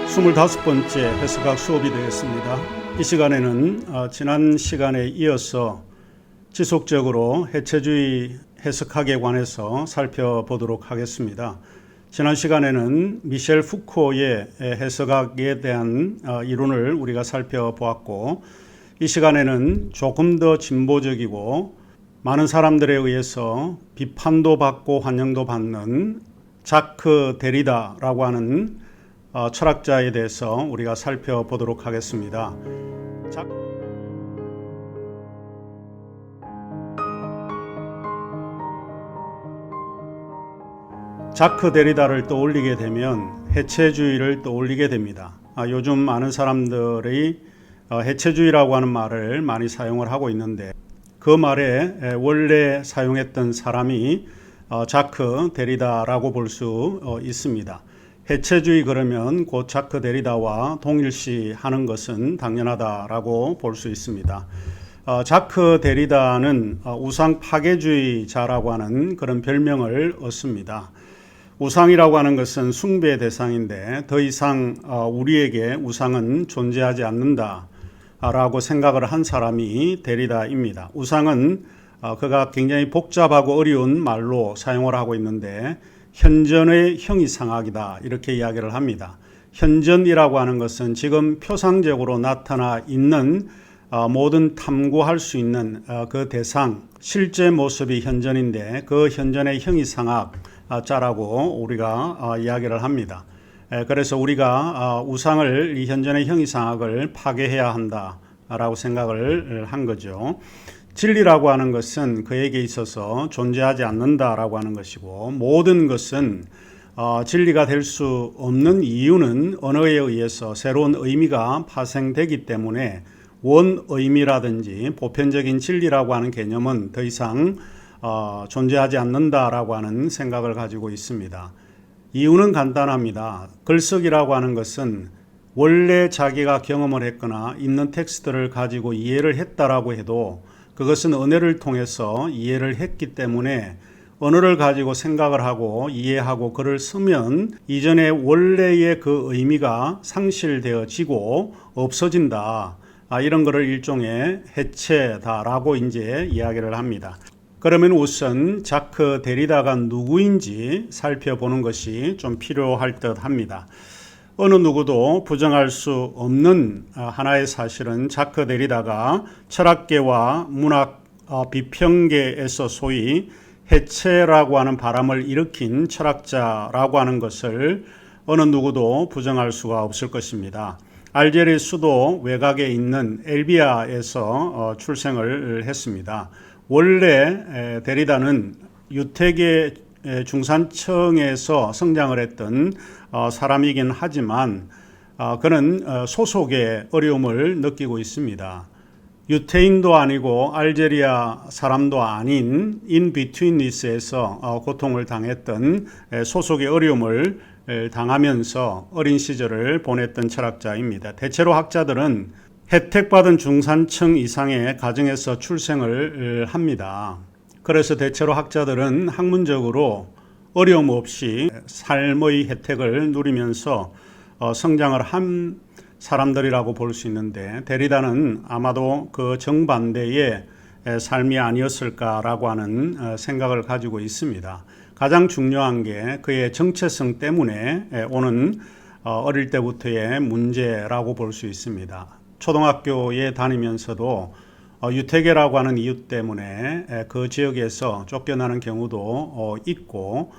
25번째 해석학 수업이 되겠습니다. 이 시간에는 지난 시간에 이어서 지속적으로 해체주의 해석학에 관해서 살펴보도록 하겠습니다. 지난 시간에는 미셸 푸코의 해석학에 대한 이론을 우리가 살펴보았고, 이 시간에는 조금 더 진보적이고 많은 사람들에 의해서 비판도 받고 환영도 받는 자크 데리다라고 하는 철학자에 대해서 우리가 살펴보도록 하겠습니다. 자크 데리다를 떠올리게 되면 해체주의를 떠올리게 됩니다. 요즘 많은 사람들이 해체주의라고 하는 말을 많이 사용을 하고 있는데, 그 말에 원래 사용했던 사람이 자크 데리다라고 볼 수 있습니다. 해체주의 그러면 곧 자크 데리다와 동일시하는 것은 당연하다라고 볼 수 있습니다. 자크 데리다는 우상 파괴주의자라고 하는 그런 별명을 얻습니다. 우상이라고 하는 것은 숭배의 대상인데 더 이상 우리에게 우상은 존재하지 않는다라고 생각을 한 사람이 데리다입니다. 우상은 그가 굉장히 복잡하고 어려운 말로 사용을 하고 있는데, 현전의 형이상학이다 이렇게 이야기를 합니다. 현전이라고 하는 것은 지금 표상적으로 나타나 있는 모든 탐구할 수 있는 그 대상, 실제 모습이 현전인데 그 현전의 형이상학자라고 우리가 이야기를 합니다. 그래서 우리가 우상을, 이 현전의 형이상학을 파괴해야 한다라고 생각을 한 거죠. 진리라고 하는 것은 그에게 있어서 존재하지 않는다라고 하는 것이고, 모든 것은 진리가 될 수 없는 이유는 언어에 의해서 새로운 의미가 파생되기 때문에 원의미라든지 보편적인 진리라고 하는 개념은 더 이상 존재하지 않는다라고 하는 생각을 가지고 있습니다. 이유는 간단합니다. 글쓰기라고 하는 것은 원래 자기가 경험을 했거나 있는 텍스트를 가지고 이해를 했다라고 해도 그것은 언어를 통해서 이해를 했기 때문에, 언어를 가지고 생각을 하고 이해하고 글을 쓰면 이전에 원래의 그 의미가 상실되어지고 없어진다. 이런 것을 일종의 해체다라고 이제 이야기를 합니다. 그러면 우선 자크 데리다가 누구인지 살펴보는 것이 좀 필요할 듯 합니다. 어느 누구도 부정할 수 없는 하나의 사실은 자크 데리다가 철학계와 문학 비평계에서 소위 해체라고 하는 바람을 일으킨 철학자라고 하는 것을 어느 누구도 부정할 수가 없을 것입니다. 알제리 수도 외곽에 있는 엘비아에서 출생을 했습니다. 원래 데리다는 유태계 중산층에서 성장을 했던 사람이긴 하지만 그는 소속의 어려움을 느끼고 있습니다. 유태인도 아니고 알제리아 사람도 아닌 인비트윈리스에서 고통을 당했던 소속의 어려움을 당하면서 어린 시절을 보냈던 철학자입니다. 대체로 학자들은 혜택받은 중산층 이상의 가정에서 출생을 합니다. 그래서 대체로 학자들은 학문적으로 어려움 없이 삶의 혜택을 누리면서 성장을 한 사람들이라고 볼 수 있는데, 데리다는 아마도 그 정반대의 삶이 아니었을까라고 하는 생각을 가지고 있습니다. 가장 중요한 게 그의 정체성 때문에 오는 어릴 때부터의 문제라고 볼 수 있습니다. 초등학교에 다니면서도 유태계라고 하는 이유 때문에 그 지역에서 쫓겨나는 경우도 있고,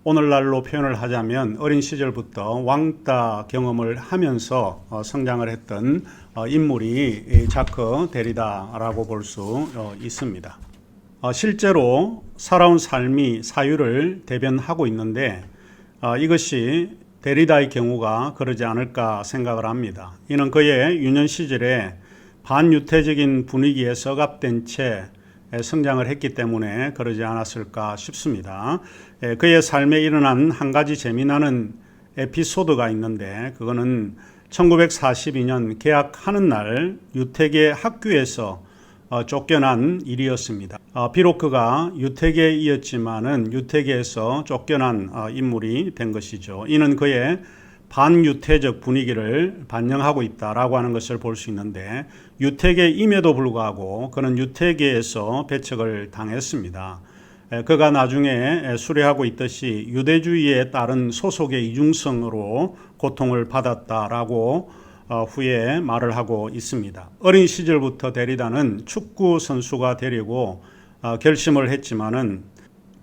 오늘날로 표현을 하자면 어린 시절부터 왕따 경험을 하면서 성장을 했던 인물이 자크 데리다라고 볼 수 있습니다. 실제로 살아온 삶이 사유를 대변하고 있는데, 이것이 데리다의 경우가 그러지 않을까 생각을 합니다. 이는 그의 유년 시절에 반유태적인 분위기에 억압된 채 성장을 했기 때문에 그러지 않았을까 싶습니다. 그의 삶에 일어난 한 가지 재미나는 에피소드가 있는데, 그거는 1942년 개학하는 날 유태계 학교에서 쫓겨난 일이었습니다. 비록 그가 유태계이었지만은 유태계에서 쫓겨난 인물이 된 것이죠. 이는 그의 반유태적 분위기를 반영하고 있다라고 하는 것을 볼 수 있는데, 유태계임에도 불구하고 그는 유태계에서 배척을 당했습니다. 그가 나중에 수레하고 있듯이 유대주의에 따른 소속의 이중성으로 고통을 받았다라고 후에 말을 하고 있습니다. 어린 시절부터 데리다는 축구 선수가 되려고 결심을 했지만은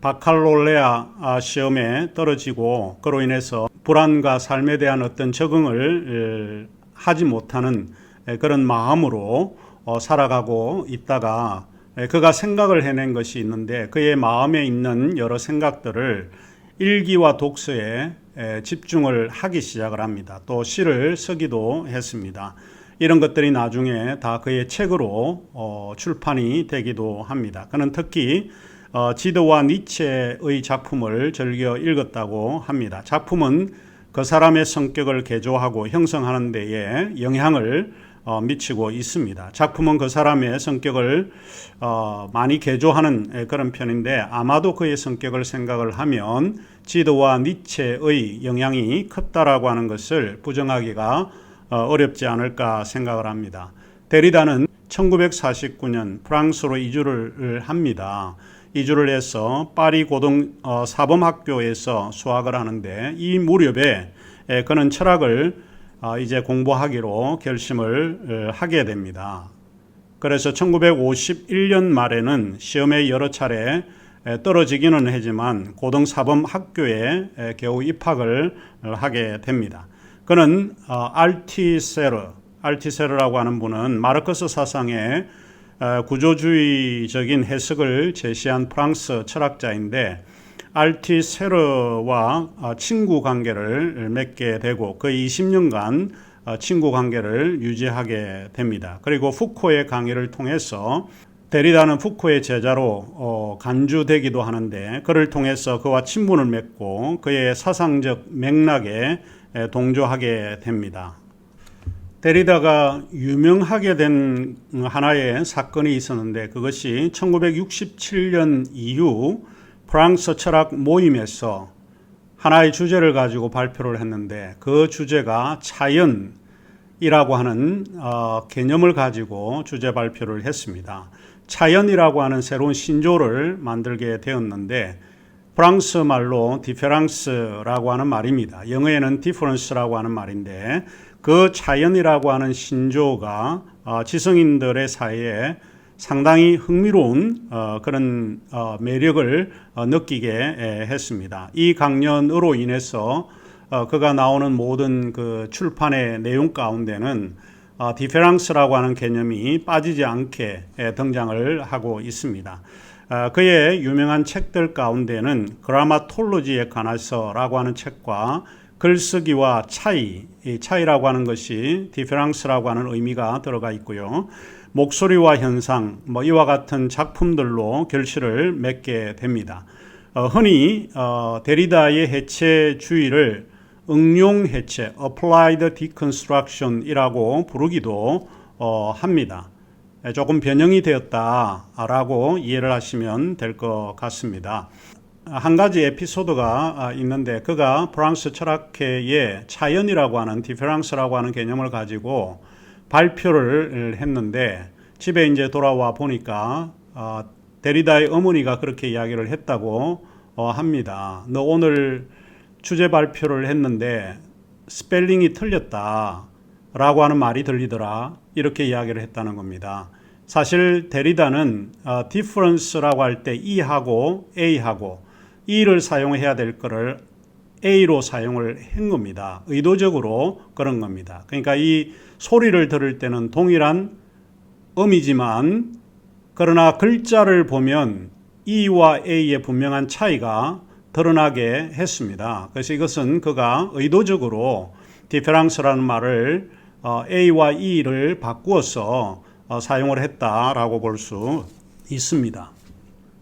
바칼로레아 시험에 떨어지고 그로 인해서 불안과 삶에 대한 어떤 적응을 하지 못하는 그런 마음으로 살아가고 있다가 그가 생각을 해낸 것이 있는데, 그의 마음에 있는 여러 생각들을 일기와 독서에 집중을 하기 시작을 합니다. 또 시를 쓰기도 했습니다. 이런 것들이 나중에 다 그의 책으로 출판이 되기도 합니다. 그는 특히 지드와 니체의 작품을 즐겨 읽었다고 합니다. 작품은 그 사람의 성격을 개조하고 형성하는 데에 영향을 미치고 있습니다. 작품은 그 사람의 성격을 많이 개조하는 그런 편인데, 아마도 그의 성격을 생각을 하면 지드와 니체의 영향이 컸다라고 하는 것을 부정하기가 어렵지 않을까 생각을 합니다. 데리다는 1949년 프랑스로 이주를 합니다. 이주를 해서 파리 고등 사범학교에서 수학을 하는데, 이 무렵에 그는 철학을 이제 공부하기로 결심을 하게 됩니다. 그래서 1951년 말에는 시험에 여러 차례 떨어지기는 하지만 고등사범학교에 겨우 입학을 하게 됩니다. 그는 알티세르라고 하는 분은 마르크스 사상의 구조주의적인 해석을 제시한 프랑스 철학자인데, 알티세르와 친구 관계를 맺게 되고 거의 20년간 친구 관계를 유지하게 됩니다. 그리고 푸코의 강의를 통해서, 데리다는 푸코의 제자로 간주되기도 하는데, 그를 통해서 그와 친분을 맺고 그의 사상적 맥락에 동조하게 됩니다. 데리다가 유명하게 된 하나의 사건이 있었는데, 그것이 1967년 이후 프랑스 철학 모임에서 하나의 주제를 가지고 발표를 했는데, 그 주제가 차연이라고 하는 개념을 가지고 주제 발표를 했습니다. 차연이라고 하는 새로운 신조를 만들게 되었는데, 프랑스 말로 디페랑스라고 하는 말입니다. 영어에는 디퍼런스라고 하는 말인데, 그 차연이라고 하는 신조가 지성인들의 사이에 상당히 흥미로운 그런 매력을 느끼게 했습니다. 이 강연으로 인해서 그가 나오는 모든 그 출판의 내용 가운데는 디페랑스라고 하는 개념이 빠지지 않게 등장을 하고 있습니다. 그의 유명한 책들 가운데는 그라마톨로지에 관해서라고 하는 책과 글쓰기와 차이라고 하는 것이 디페랑스라고 하는 의미가 들어가 있고요. 목소리와 현상, 이와 같은 작품들로 결실을 맺게 됩니다. 흔히 데리다의 해체주의를 응용 해체, applied deconstruction이라고 부르기도 합니다. 조금 변형이 되었다라고 이해를 하시면 될 것 같습니다. 한 가지 에피소드가 있는데, 그가 프랑스 철학회에 차연이라고 하는 디페랑스라고 하는 개념을 가지고 발표를 했는데, 집에 이제 돌아와 보니까 데리다의 어머니가 그렇게 이야기를 했다고 합니다. 너 오늘 주제 발표를 했는데 스펠링이 틀렸다라고 하는 말이 들리더라, 이렇게 이야기를 했다는 겁니다. 사실 데리다는 difference라고 할 때 E하고 A하고 E를 사용해야 될 거를 A로 사용을 한 겁니다. 의도적으로 그런 겁니다. 그러니까 이 소리를 들을 때는 동일한 음이지만, 그러나 글자를 보면 E와 A의 분명한 차이가 드러나게 했습니다. 그래서 이것은 그가 의도적으로 디페랑스라는 말을 A와 E를 바꾸어서 사용을 했다라고 볼 수 있습니다.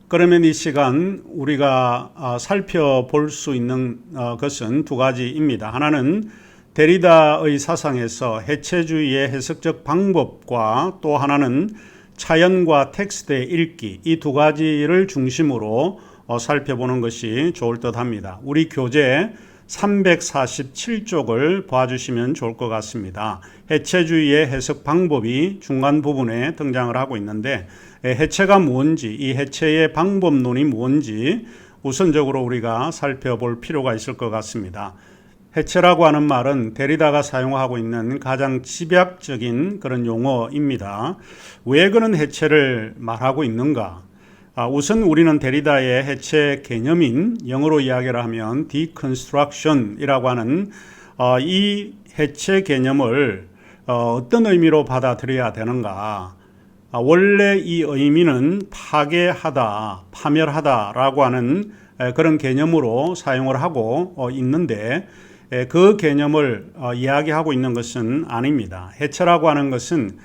그러면 이 시간 우리가 살펴볼 수 있는 것은 두 가지입니다. 하나는 데리다의 사상에서 해체주의의 해석적 방법과, 또 하나는 차연과 텍스트의 읽기, 이 두 가지를 중심으로 살펴보는 것이 좋을 듯 합니다. 우리 교재 347쪽을 봐주시면 좋을 것 같습니다. 해체주의의 해석 방법이 중간 부분에 등장을 하고 있는데 해체가 뭔지, 이 해체의 방법론이 뭔지 우선적으로 우리가 살펴볼 필요가 있을 것 같습니다. 해체라고 하는 말은 데리다가 사용하고 있는 가장 집약적인 그런 용어입니다. 왜 그런 해체를 말하고 있는가? 우선 우리는 데리다의 해체 개념인 영어로 이야기를 하면 deconstruction이라고 하는 이 해체 개념을 어떤 의미로 받아들여야 되는가? 원래 이 의미는 파괴하다, 파멸하다라고 하는 그런 개념으로 사용을 하고 있는데 그 개념을 이야기하고 있는 것은 아닙니다. 해체라고 하는 것은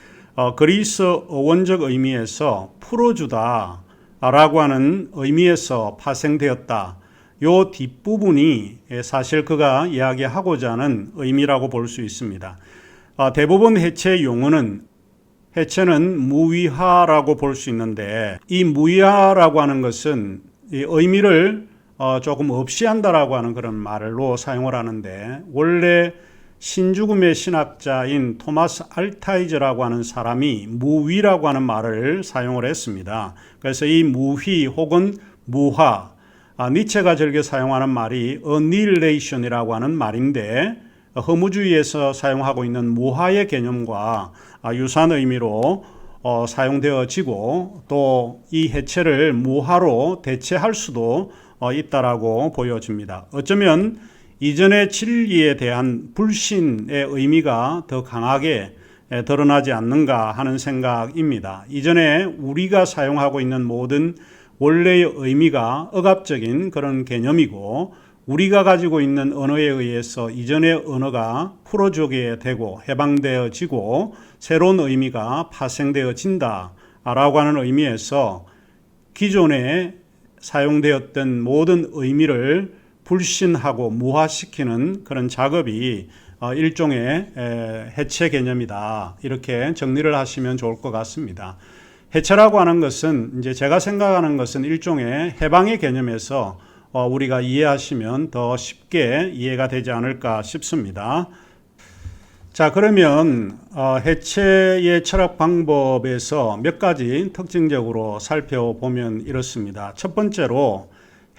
그리스 어원적 의미에서 풀어주다 라고 하는 의미에서 파생되었다. 요 뒷부분이 사실 그가 이야기하고자 하는 의미라고 볼 수 있습니다. 대부분 해체 용어는 해체는 무의하라고 볼 수 있는데 이 무의하라고 하는 것은 이 의미를 조금 없이 한다라고 하는 그런 말로 사용을 하는데 원래 신죽음의 신학자인 토마스 알타이저라고 하는 사람이 무위라고 하는 말을 사용을 했습니다. 그래서 이 무휘 혹은 무화, 니체가 즐겨 사용하는 말이 annihilation이라고 하는 말인데 허무주의에서 사용하고 있는 무화의 개념과 유사한 의미로 사용되어지고 또 이 해체를 무화로 대체할 수도 있다라고 보여집니다. 어쩌면 이전의 진리에 대한 불신의 의미가 더 강하게 드러나지 않는가 하는 생각입니다. 이전에 우리가 사용하고 있는 모든 원래의 의미가 억압적인 그런 개념이고 우리가 가지고 있는 언어에 의해서 이전의 언어가 풀어주게 되고 해방되어지고 새로운 의미가 파생되어진다라고 하는 의미에서 기존에 사용되었던 모든 의미를 불신하고 무화시키는 그런 작업이 일종의 해체 개념이다. 이렇게 정리를 하시면 좋을 것 같습니다. 해체라고 하는 것은 이제 제가 생각하는 것은 일종의 해방의 개념에서 우리가 이해하시면 더 쉽게 이해가 되지 않을까 싶습니다. 자, 그러면 해체의 철학 방법에서 몇 가지 특징적으로 살펴보면 이렇습니다. 첫 번째로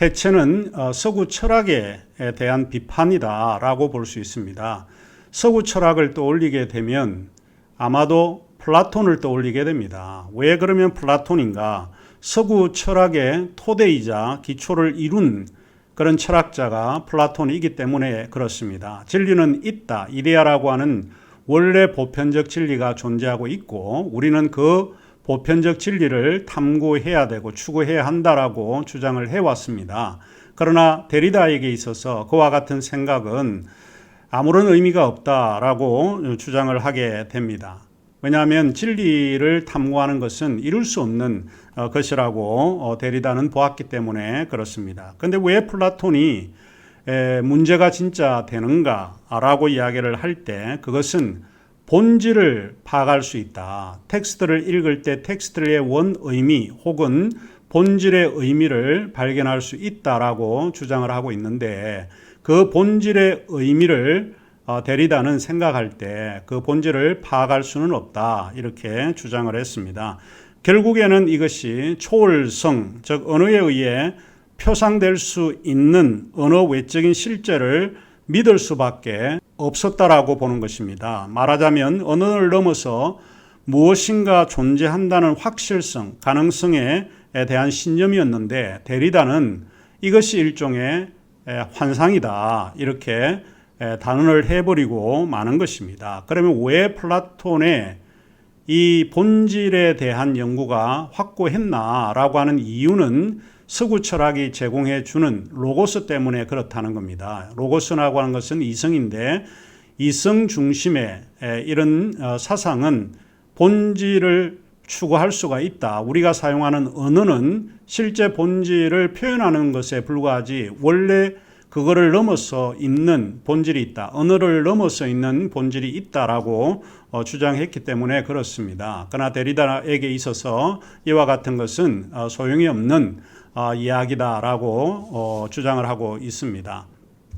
해체는 서구 철학에 대한 비판이다라고 볼 수 있습니다. 서구 철학을 떠올리게 되면 아마도 플라톤을 떠올리게 됩니다. 왜 그러면 플라톤인가? 서구 철학의 토대이자 기초를 이룬 그런 철학자가 플라톤이기 때문에 그렇습니다. 진리는 있다, 이데아라고 하는 원래 보편적 진리가 존재하고 있고 우리는 그 보편적 진리를 탐구해야 되고 추구해야 한다라고 주장을 해왔습니다. 그러나 데리다에게 있어서 그와 같은 생각은 아무런 의미가 없다라고 주장을 하게 됩니다. 왜냐하면 진리를 탐구하는 것은 이룰 수 없는 것이라고 데리다는 보았기 때문에 그렇습니다. 그런데 왜 플라톤이 문제가 진짜 되는가라고 이야기를 할 때 그것은 본질을 파악할 수 있다. 텍스트를 읽을 때 텍스트의 원 의미 혹은 본질의 의미를 발견할 수 있다라고 주장을 하고 있는데 그 본질의 의미를 데리다는 생각할 때 그 본질을 파악할 수는 없다. 이렇게 주장을 했습니다. 결국에는 이것이 초월성, 즉 언어에 의해 표상될 수 있는 언어 외적인 실제를 믿을 수밖에 없었다라고 보는 것입니다. 말하자면 언어를 넘어서 무엇인가 존재한다는 확실성, 가능성에 대한 신념이었는데 데리다는 이것이 일종의 환상이다. 이렇게 단언을 해버리고 마는 것입니다. 그러면 왜 플라톤의 이 본질에 대한 연구가 확고했나라고 하는 이유는 서구 철학이 제공해 주는 로고스 때문에 그렇다는 겁니다. 로고스라고 하는 것은 이성인데 이성 중심의 이런 사상은 본질을 추구할 수가 있다. 우리가 사용하는 언어는 실제 본질을 표현하는 것에 불과하지 원래 그거를 넘어서 있는 본질이 있다. 언어를 넘어서 있는 본질이 있다라고 주장했기 때문에 그렇습니다. 그러나 데리다에게 있어서 이와 같은 것은 소용이 없는 이야기다라고 주장을 하고 있습니다.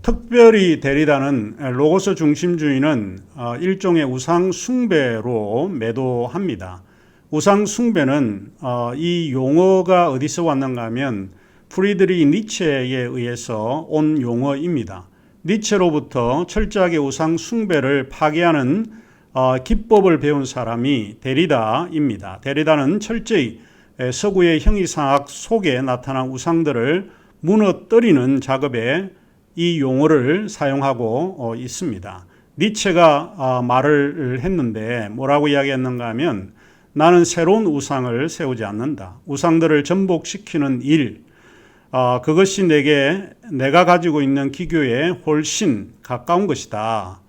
특별히 데리다는 로고스 중심주의는 일종의 우상 숭배로 매도합니다. 우상 숭배는 이 용어가 어디서 왔는가 하면 프리드리히 니체에 의해서 온 용어입니다. 니체로부터 철저하게 우상 숭배를 파괴하는 기법을 배운 사람이 데리다입니다. 데리다는 철저히 서구의 형이상학 속에 나타난 우상들을 무너뜨리는 작업에 이 용어를 사용하고 있습니다. 니체가 말을 했는데 뭐라고 이야기했는가 하면 나는 새로운 우상을 세우지 않는다. 우상들을 전복시키는 일, 그것이 내가 가지고 있는 기교에 훨씬 가까운 것이다.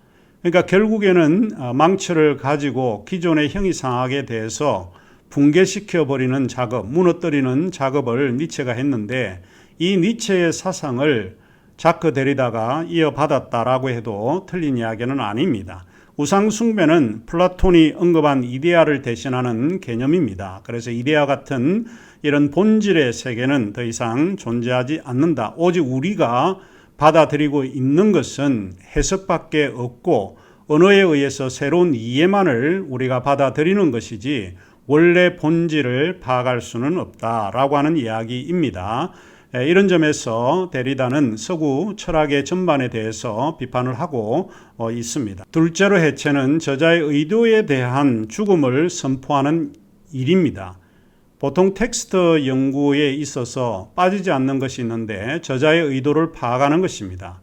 그러니까 결국에는 망치를 가지고 기존의 형이상학에 대해서 붕괴시켜버리는 작업, 무너뜨리는 작업을 니체가 했는데 이 니체의 사상을 자크 데리다가 이어받았다라고 해도 틀린 이야기는 아닙니다. 우상 숭배는 플라톤이 언급한 이데아를 대신하는 개념입니다. 그래서 이데아 같은 이런 본질의 세계는 더 이상 존재하지 않는다. 오직 우리가 받아들이고 있는 것은 해석밖에 없고 언어에 의해서 새로운 이해만을 우리가 받아들이는 것이지 원래 본질을 파악할 수는 없다라고 하는 이야기입니다. 이런 점에서 데리다는 서구 철학의 전반에 대해서 비판을 하고 있습니다. 둘째로 해체는 저자의 의도에 대한 죽음을 선포하는 일입니다. 보통 텍스트 연구에 있어서 빠지지 않는 것이 있는데 저자의 의도를 파악하는 것입니다.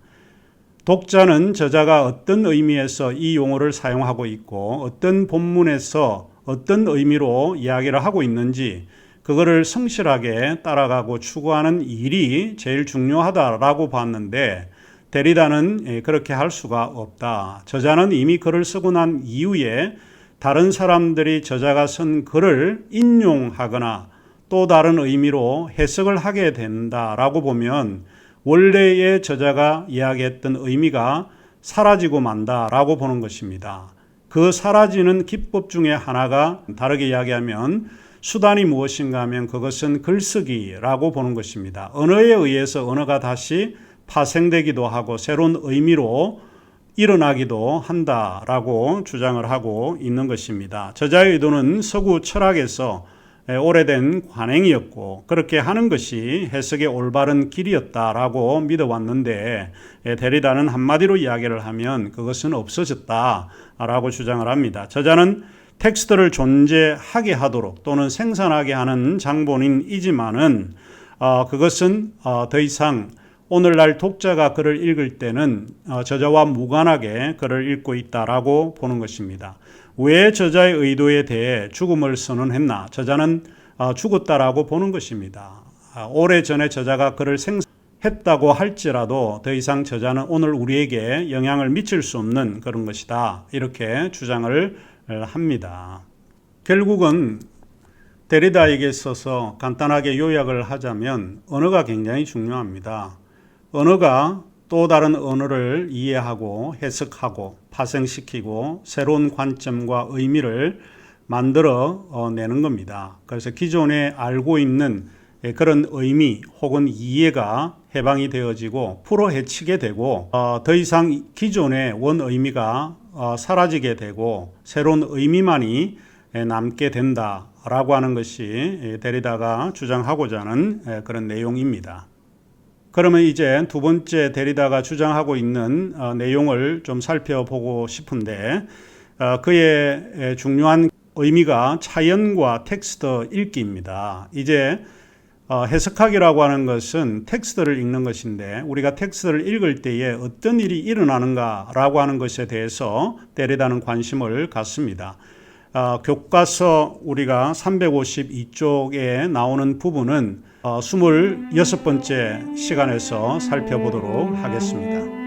독자는 저자가 어떤 의미에서 이 용어를 사용하고 있고 어떤 본문에서 어떤 의미로 이야기를 하고 있는지 그거를 성실하게 따라가고 추구하는 일이 제일 중요하다라고 봤는데 데리다는 그렇게 할 수가 없다. 저자는 이미 글을 쓰고 난 이후에 다른 사람들이 저자가 쓴 글을 인용하거나 또 다른 의미로 해석을 하게 된다라고 보면 원래의 저자가 이야기했던 의미가 사라지고 만다라고 보는 것입니다. 그 사라지는 기법 중에 하나가 다르게 이야기하면 수단이 무엇인가 하면 그것은 글쓰기라고 보는 것입니다. 언어에 의해서 언어가 다시 파생되기도 하고 새로운 의미로 일어나기도 한다라고 주장을 하고 있는 것입니다. 저자의 의도는 서구 철학에서 오래된 관행이었고 그렇게 하는 것이 해석의 올바른 길이었다라고 믿어왔는데 데리다는 한마디로 이야기를 하면 그것은 없어졌다라고 주장을 합니다. 저자는 텍스트를 존재하게 하도록 또는 생산하게 하는 장본인이지만은 그것은 더 이상 오늘날 독자가 글을 읽을 때는 저자와 무관하게 글을 읽고 있다라고 보는 것입니다. 왜 저자의 의도에 대해 죽음을 선언했나? 저자는 죽었다라고 보는 것입니다. 오래전에 저자가 글을 생산했다고 할지라도 더 이상 저자는 오늘 우리에게 영향을 미칠 수 없는 그런 것이다. 이렇게 주장을 합니다. 결국은 데리다에게 있어서 간단하게 요약을 하자면 언어가 굉장히 중요합니다. 언어가 또 다른 언어를 이해하고 해석하고 파생시키고 새로운 관점과 의미를 만들어 내는 겁니다. 그래서 기존에 알고 있는 그런 의미 혹은 이해가 해방이 되어지고 풀어헤치게 되고 더 이상 기존의 원 의미가 사라지게 되고 새로운 의미만이 남게 된다라고 하는 것이 데리다가 주장하고자 하는 그런 내용입니다. 그러면 이제 두 번째 데리다가 주장하고 있는 내용을 좀 살펴보고 싶은데 그의 중요한 의미가 차연과 텍스트 읽기입니다. 이제 해석하기라고 하는 것은 텍스트를 읽는 것인데 우리가 텍스트를 읽을 때에 어떤 일이 일어나는가라고 하는 것에 대해서 데리다는 관심을 갖습니다. 교과서 우리가 352쪽에 나오는 부분은 26번째 시간에서 살펴보도록 하겠습니다.